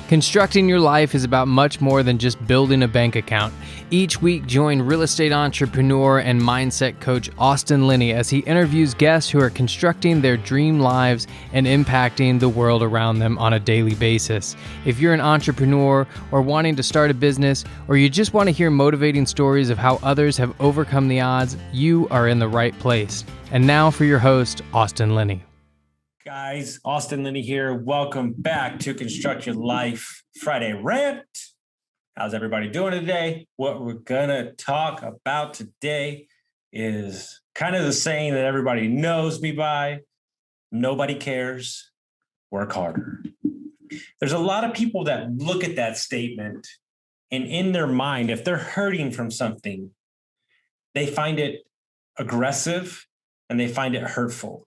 Constructing your life is about much more than just building a bank account. Each week, join real estate entrepreneur and mindset coach Austin Linney as he interviews guests who are constructing their dream lives and impacting the world around them on a daily basis. If you're an entrepreneur or wanting to start a business, or you just want to hear motivating stories of how others have overcome the odds, you are in the right place. And now for your host, Austin Linney. Guys, Austin Linney here. Welcome back to Construct Your Life Friday Rant. How's everybody doing today? What we're going to talk about today is kind of the saying that everybody knows me by. Nobody cares. Work harder. There's a lot of people that look at that statement and in their mind, if they're hurting from something, they find it aggressive and they find it hurtful.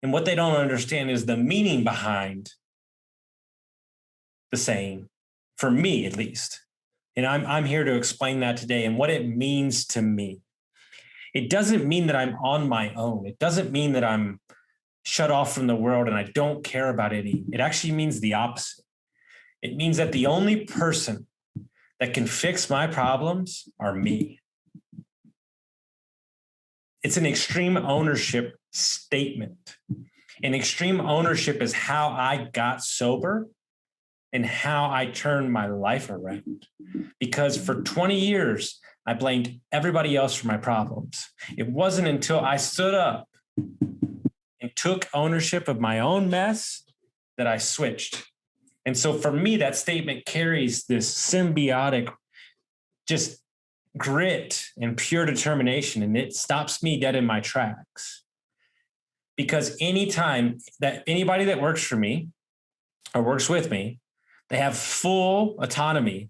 And what they don't understand is the meaning behind the saying, for me at least. And I'm here to explain that today and what it means to me. It doesn't mean that I'm on my own. It doesn't mean that I'm shut off from the world and I don't care about any. It actually means the opposite. It means that the only person that can fix my problems are me. It's an extreme ownership statement. And extreme ownership is how I got sober and how I turned my life around. Because for 20 years, I blamed everybody else for my problems. It wasn't until I stood up and took ownership of my own mess that I switched. And so for me, that statement carries this symbiotic, just grit and pure determination, and it stops me dead in my tracks. Because anytime that anybody that works for me or works with me, they have full autonomy.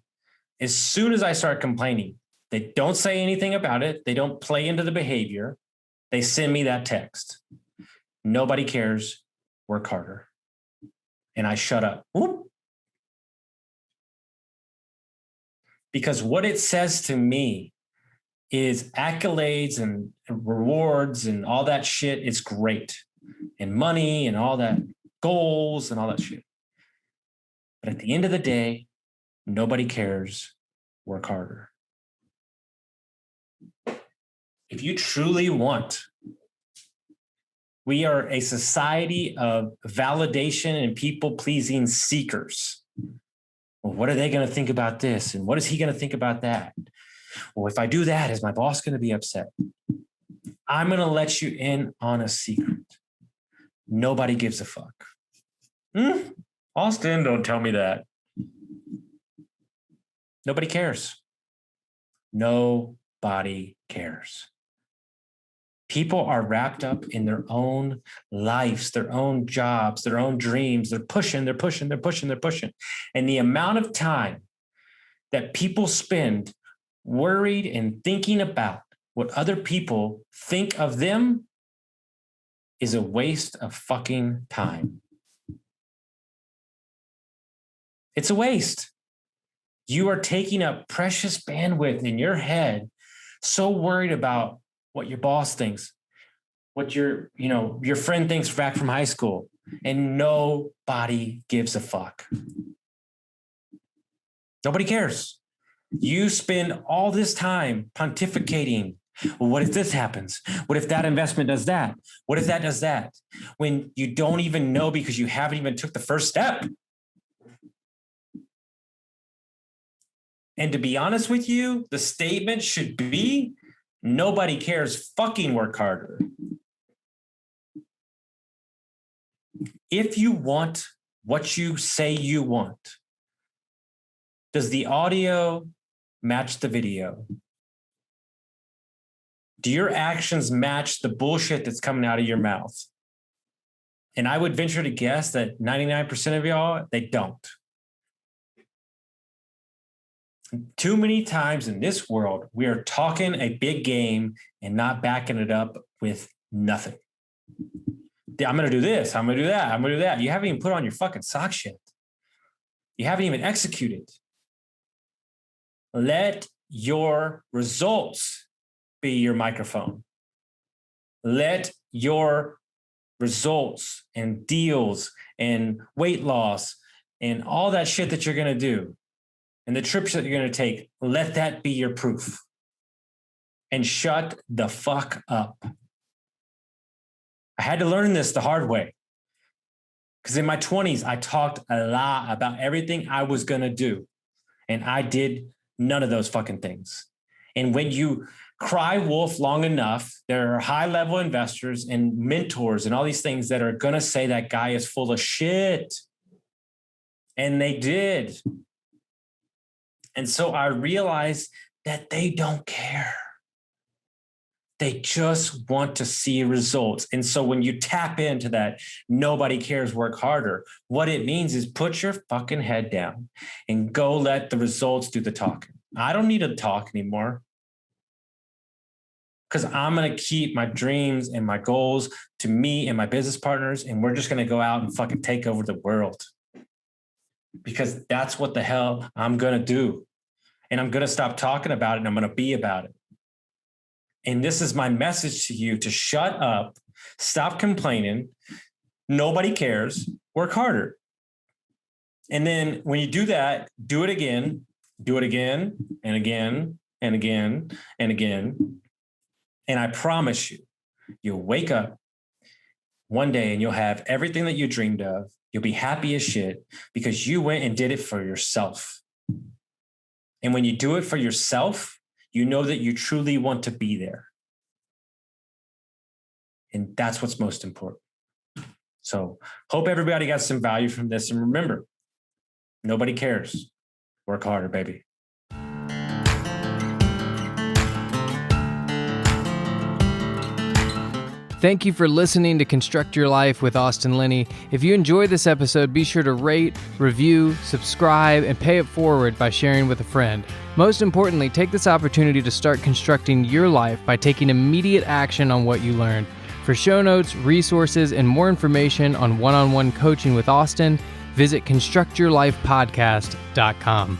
As soon as I start complaining, they don't say anything about it. They don't play into the behavior. They send me that text. Nobody cares. Work harder. And I shut up. Whoop. Because what it says to me is accolades and rewards and all that shit is great. And money and all that, goals and all that shit. But at the end of the day, nobody cares. Work harder. If you truly want, we are a society of validation and people-pleasing seekers. Well, what are they going to think about this? And what is he going to think about that? Well, if I do that, is my boss going to be upset? I'm going to let you in on a secret. Nobody gives a fuck. Austin, don't tell me that. Nobody cares. Nobody cares. People are wrapped up in their own lives, their own jobs, their own dreams. They're pushing. And the amount of time that people spend worried and thinking about what other people think of them is a waste of fucking time. It's a waste. You are taking up precious bandwidth in your head, so worried about what your boss thinks, what your friend thinks back from high school, and nobody gives a fuck. Nobody cares. You spend all this time pontificating. Well, what if this happens? What if that investment does that? What if that does that? When you don't even know because you haven't even took the first step. And to be honest with you, the statement should be, nobody cares, fucking work harder. If you want what you say you want, does the audio match the video? Do your actions match the bullshit that's coming out of your mouth? And I would venture to guess that 99% of y'all, they don't. Too many times in this world, we are talking a big game and not backing it up with nothing. I'm going to do this. I'm going to do that. I'm going to do that. You haven't even put on your fucking socks yet. You haven't even executed. Let your results be your microphone. Let your results and deals and weight loss and all that shit that you're going to do and the trips that you're going to take, let that be your proof. And shut the fuck up. I had to learn this the hard way. Because in my 20s, I talked a lot about everything I was going to do. And I did none of those fucking things. And when you cry wolf long enough, there are high-level investors and mentors and all these things that are going to say that guy is full of shit. And they did. And so I realized that they don't care. They just want to see results. And so when you tap into that, nobody cares, work harder, what it means is put your fucking head down and go let the results do the talking. I don't need to talk anymore because I'm going to keep my dreams and my goals to me and my business partners. And we're just going to go out and fucking take over the world because that's what the hell I'm going to do. And I'm going to stop talking about it and I'm going to be about it. And this is my message to you to shut up, stop complaining. Nobody cares. Work harder. And then when you do that, do it again and again and again and again. And I promise you, you'll wake up one day and you'll have everything that you dreamed of. You'll be happy as shit because you went and did it for yourself. And when you do it for yourself, you know that you truly want to be there. And that's what's most important. So hope everybody got some value from this. And remember, nobody cares. Work harder, baby. Thank you for listening to Construct Your Life with Austin Linney. If you enjoyed this episode, be sure to rate, review, subscribe, and pay it forward by sharing with a friend. Most importantly, take this opportunity to start constructing your life by taking immediate action on what you learned. For show notes, resources, and more information on one-on-one coaching with Austin, visit constructyourlifepodcast.com.